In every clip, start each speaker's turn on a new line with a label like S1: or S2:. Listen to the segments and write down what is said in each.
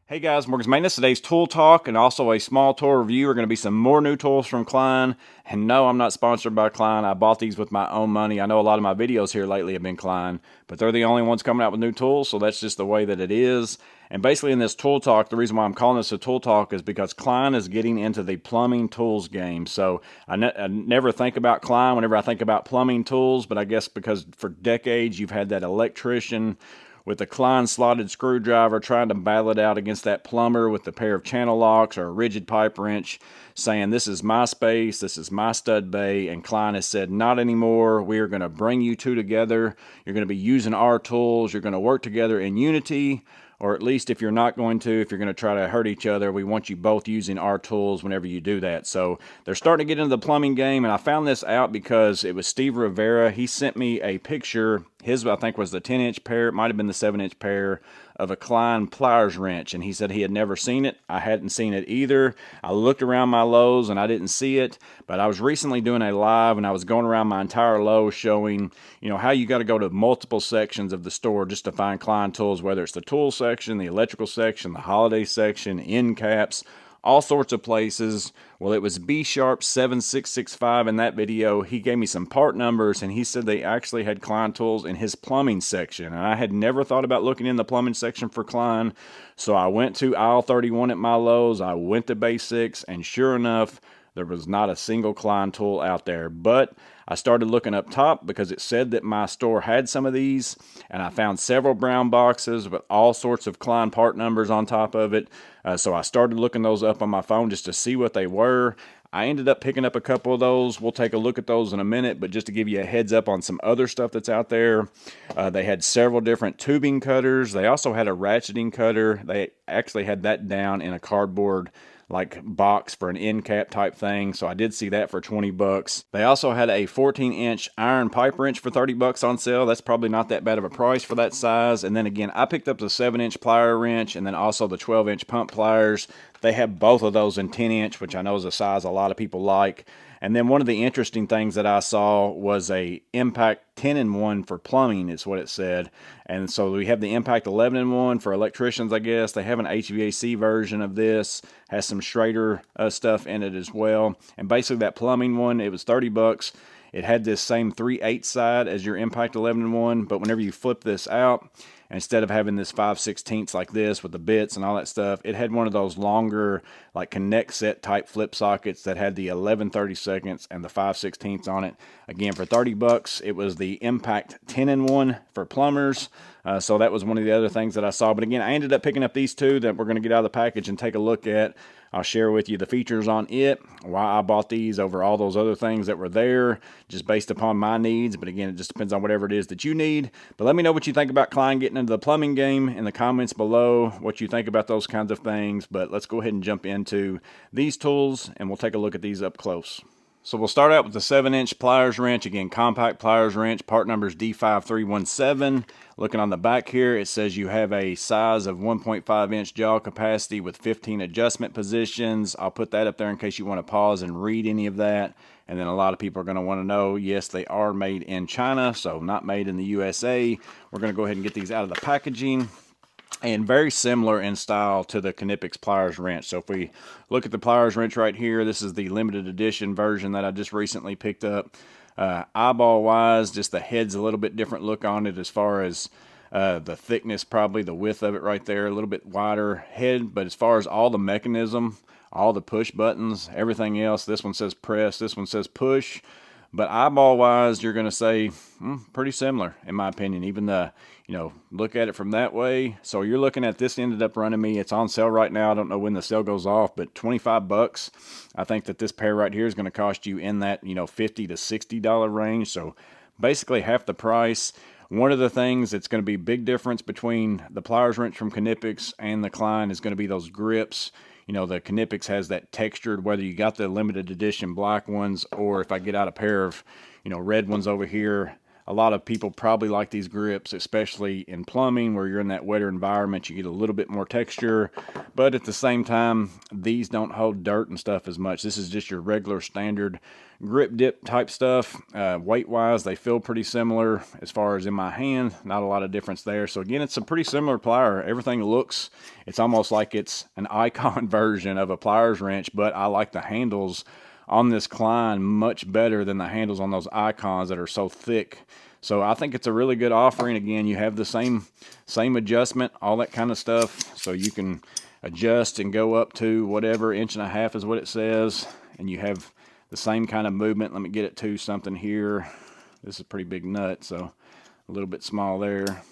S1: Hey guys, Morgan's Maintenance. Today's tool talk and also a small tool review are going to be some more new tools from Klein. And no, I'm not sponsored by Klein. I bought these with my own money. I know a lot of my videos here lately have been Klein, but they're the only ones coming out with new tools, so that's just the way that it is. And basically in this tool talk, the reason why I'm calling this a tool talk is because Klein is getting into the plumbing tools game. So I never think about Klein whenever I think about plumbing tools, but I guess because for decades you've had that electrician with a Klein slotted screwdriver trying to battle it out against that plumber with a pair of channel locks or a rigid pipe wrench, saying, "This is my space, this is my stud bay," and Klein has said, "Not anymore. We are going to bring you two together. You're going to be using our tools. You're going to work together in unity." Or at least if you're not going to, if you're going to try to hurt each other, we want you both using our tools whenever you do that. So they're starting to get into the plumbing game, and I found this out because it was Steve Rivera. He sent me a picture. His, I think, was the 10-inch pair. It might have been the 7-inch pair of a Klein Pliers wrench, and he said he had never seen it. I hadn't seen it either. I looked around my Lowe's and I didn't see it, but I was recently doing a live and I was going around my entire Lowe's showing, how you got to go to multiple sections of the store just to find Klein tools, whether it's the tool section, the electrical section, the holiday section, end caps, all sorts of places. Well, it was B Sharp 7665 in that video. He gave me some part numbers and he said they actually had Klein tools in his plumbing section. And I had never thought about looking in the plumbing section for Klein. So I went to aisle 31 at my Lowe's. I went to Basics, and sure enough, there was not a single Klein tool out there. But I started looking up top because it said that my store had some of these, and I found several brown boxes with all sorts of Klein part numbers on top of it. So I started looking those up on my phone just to see what they were. I ended up picking up a couple of those. We'll take a look at those in a minute, but just to give you a heads up on some other stuff that's out there, they had several different tubing cutters. They also had a ratcheting cutter. They actually had that down in a cardboard box for an end cap type thing. So I did see that for 20 bucks. They also had a 14-inch iron pipe wrench for 30 bucks on sale. That's probably not that bad of a price for that size. And then again, I picked up the 7-inch plier wrench and then also the 12-inch pump pliers. They have both of those in 10-inch, which I know is a size a lot of people like. And then one of the interesting things that I saw was a Impact 10-in-1 for plumbing, is what it said. And so we have the Impact 11-in-1 for electricians, I guess. They have an HVAC version of this, has some Schrader stuff in it as well. And basically that plumbing one, it was 30 bucks. It had this same 3/8 side as your Impact 11-in-1, but whenever you flip this out, instead of having this 5/16 like this with the bits and all that stuff, it had one of those longer connect set type flip sockets that had the 11/32 and the 5/16 on it. Again, for 30 bucks, it was the Impact 10-in-1 for plumbers. So that was one of the other things that I saw. But again, I ended up picking up these two that we're going to get out of the package and take a look at. I'll share with you the features on it, why I bought these over all those other things that were there, just based upon my needs. But again, it just depends on whatever it is that you need. But let me know what you think about Klein getting into the plumbing game in the comments below, what you think about those kinds of things. But let's go ahead and jump into these tools, and we'll take a look at these up close. So we'll start out with the 7-inch pliers wrench. Again, compact pliers wrench, part number is D5317. Looking on the back here, it says you have a size of 1.5-inch jaw capacity with 15 adjustment positions. I'll put that up there in case you want to pause and read any of that. And then a lot of people are going to want to know, yes, they are made in China, so not made in the USA. We're going to go ahead and get these out of the packaging. And very similar in style to the Knipex pliers wrench. So if we look at the pliers wrench right here, this is the limited edition version that I just recently picked up. Eyeball wise, just the head's a little bit different look on it as far as the thickness, probably the width of it right there, a little bit wider head. But as far as all the mechanism, all the push buttons, everything else, this one says press, this one says push. But eyeball wise, you're going to say pretty similar in my opinion. Even the, look at it from that way. So you're looking at this ended up running me. It's on sale right now. I don't know when the sale goes off, but 25 bucks. I think that this pair right here is going to cost you in that, $50 to $60 range. So basically half the price. One of the things that's going to be a big difference between the pliers wrench from Knipex and the Klein is going to be those grips. The Knipex has that textured, whether you got the limited edition black ones or if I get out a pair of, red ones over here, A lot of people probably like these grips, especially in plumbing where you're in that wetter environment. You get a little bit more texture, but at the same time, these don't hold dirt and stuff as much. This is just your regular standard grip dip type stuff. Weight wise, they feel pretty similar as far as in my hand. Not a lot of difference there. So again, it's a pretty similar plier. Everything looks, it's almost like it's an icon version of a pliers wrench, but I like the handles on this Klein much better than the handles on those icons that are so thick. So I think it's a really good offering. Again, you have the same adjustment, all that kind of stuff. So you can adjust and go up to whatever 1.5 inches is what it says. And you have the same kind of movement. Let me get it to something here. This is a pretty big nut, so a little bit small there.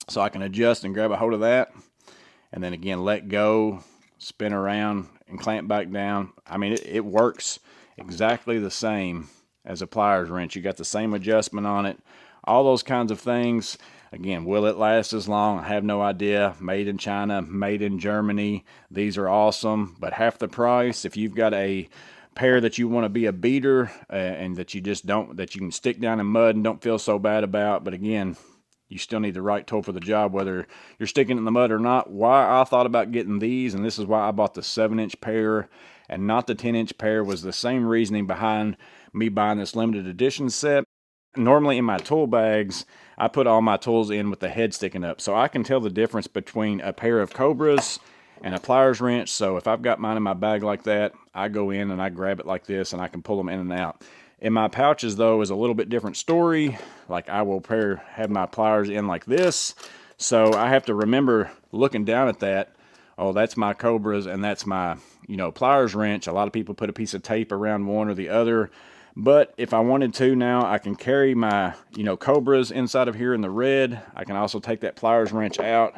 S1: So I can adjust and grab a hold of that. And then again, let go, spin around, and clamp back down. I mean, it works exactly the same as a pliers wrench. You got the same adjustment on it, all those kinds of things. Again, will it last as long? I have no idea. Made in China, made in Germany. These are awesome, but half the price. If you've got a pair that you want to be a beater and that you just don't, that you can stick down in mud and don't feel so bad about, but again, you still need the right tool for the job, whether you're sticking in the mud or not. Why I thought about getting these, and this is why I bought the 7-inch pair and not the 10-inch pair, was the same reasoning behind me buying this limited edition set. Normally in my tool bags, I put all my tools in with the head sticking up, so I can tell the difference between a pair of Cobras and a pliers wrench. So if I've got mine in my bag like that, I go in and I grab it like this and I can pull them in and out. In my pouches, though, is a little bit different story. Like I will have my pliers in like this. So I have to remember looking down at that. Oh, that's my Cobras and that's my, pliers wrench. A lot of people put a piece of tape around one or the other. But if I wanted to now, I can carry my, Cobras inside of here in the red. I can also take that pliers wrench out,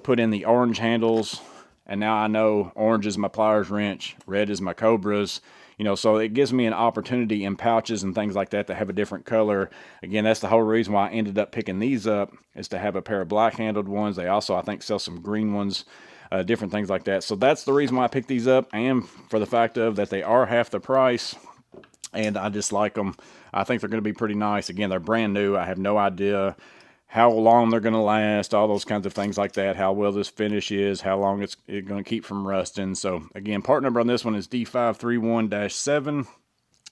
S1: put in the orange handles, and now I know orange is my pliers wrench, red is my Cobras. So it gives me an opportunity in pouches and things like that to have a different color. Again, that's the whole reason why I ended up picking these up, is to have a pair of black handled ones. They also, I think, sell some green ones, different things like that. So that's the reason why I picked these up, and for the fact of that they are half the price, and I just like them. I think they're going to be pretty nice. Again, they're brand new. I have no idea how long they're going to last, all those kinds of things like that, how well this finish is, how long it's going to keep from rusting. So again, part number on this one is D531-7.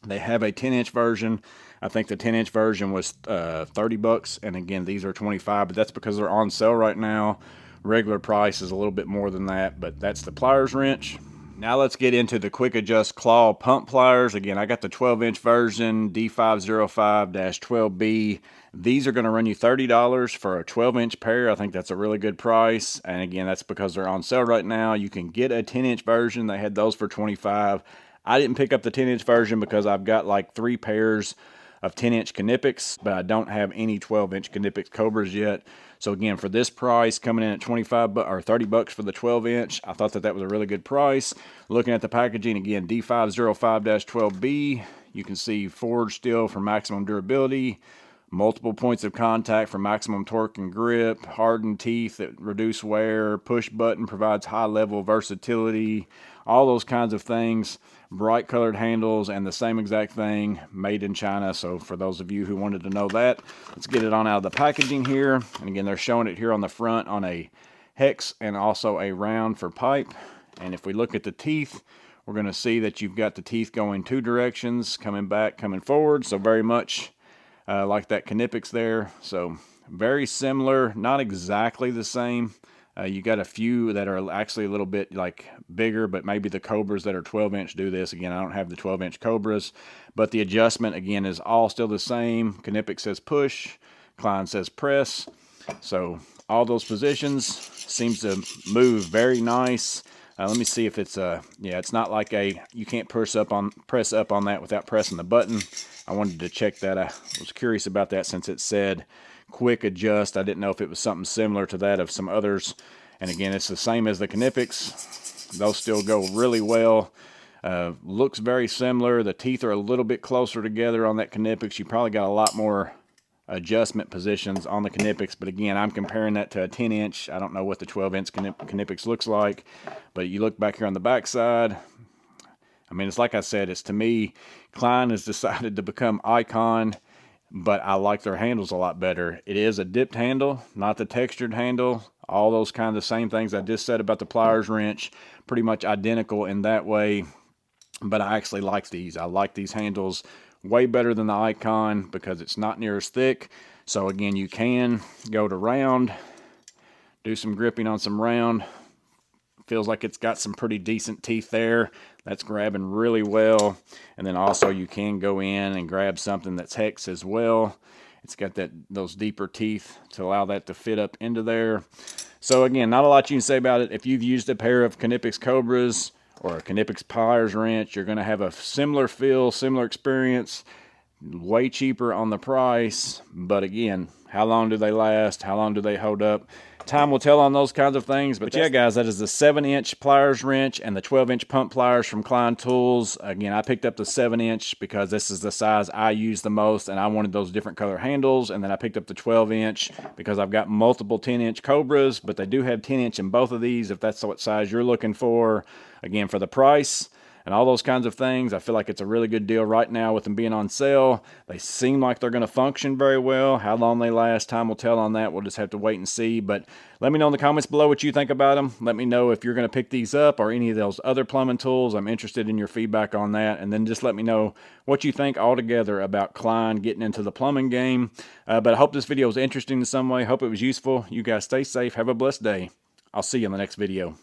S1: They have a 10-inch version. I think the 10-inch version was $30, and again, these are $25, but that's because they're on sale right now. Regular price is a little bit more than that, but that's the pliers wrench. Now let's get into the quick adjust claw pump pliers. Again, I got the 12-inch version, D505-12B. These are going to run you $30 for a 12-inch pair. I think that's a really good price. And again, that's because they're on sale right now. You can get a 10-inch version. They had those for $25. I didn't pick up the 10-inch version because I've got like 3 pairs of 10-inch Knipex, but I don't have any 12-inch Knipex Cobras yet. So again, for this price, coming in at $25 or $30 for the 12-inch, I thought that was a really good price. Looking at the packaging, again, D505-12B. You can see forged steel for maximum durability, multiple points of contact for maximum torque and grip, hardened teeth that reduce wear, push button provides high level versatility, all those kinds of things. Bright colored handles, and the same exact thing, made in China. So for those of you who wanted to know that, let's get it on out of the packaging here. And again, they're showing it here on the front on a hex and also a round for pipe. And if we look at the teeth, we're going to see that you've got the teeth going 2 directions, coming back, coming forward. So very much like that Knipex there. So very similar, not exactly the same. You got a few that are actually a little bit like bigger, but maybe the Cobras that are 12-inch do this. Again, I don't have the 12-inch Cobras, but the adjustment again is all still the same. Knipex says push, Klein says press. So all those positions seems to move very nice. Let me see if it's yeah, it's not like you can't press up on that without pressing the button. I wanted to check that. I was curious about that since it said quick adjust. I didn't know if it was something similar to that of some others. And again, it's the same as the Knipex. Those still go really well. Looks very similar. The teeth are a little bit closer together on that Knipex. You probably got a lot more adjustment positions on the Knipex, but again, I'm comparing that to a 10-inch. I don't know what the 12-inch Knipex looks like, but you look back here on the back side, I mean, it's like I said, it's, to me, Klein has decided to become icon but I like their handles a lot better. It is a dipped handle, not the textured handle. All those kind of same things I just said about the Pliers wrench, pretty much identical in that way. But I actually like these. I like these handles way better than the Icon because it's not near as thick. So again, you can go to round, do some gripping on some round. Feels like it's got some pretty decent teeth there. That's grabbing really well. And then also you can go in and grab something that's hex as well. It's got those deeper teeth to allow that to fit up into there. So again, not a lot you can say about it. If you've used a pair of Knipex Cobras or a Knipex Pliers wrench, you're going to have a similar feel, similar experience. Way cheaper on the price, but again, how long do they last? How long do they hold up? Time will tell on those kinds of things. But yeah, guys, that is the 7-inch Pliers wrench and the 12-inch pump pliers from Klein Tools. Again, I picked up the 7-inch because this is the size I use the most, and I wanted those different color handles. And then I picked up the 12-inch because I've got multiple 10-inch Cobras, but they do have 10-inch in both of these if that's what size you're looking for. Again, for the price and all those kinds of things, I feel like it's a really good deal right now with them being on sale. They seem like they're going to function very well. How long they last, time will tell on that. We'll just have to wait and see. But let me know in the comments below what you think about them. Let me know if you're going to pick these up or any of those other plumbing tools. I'm interested in your feedback on that. And then just let me know what you think altogether about Klein getting into the plumbing game. But I hope this video was interesting in some way. Hope it was useful. You guys stay safe. Have a blessed day. I'll see you in the next video.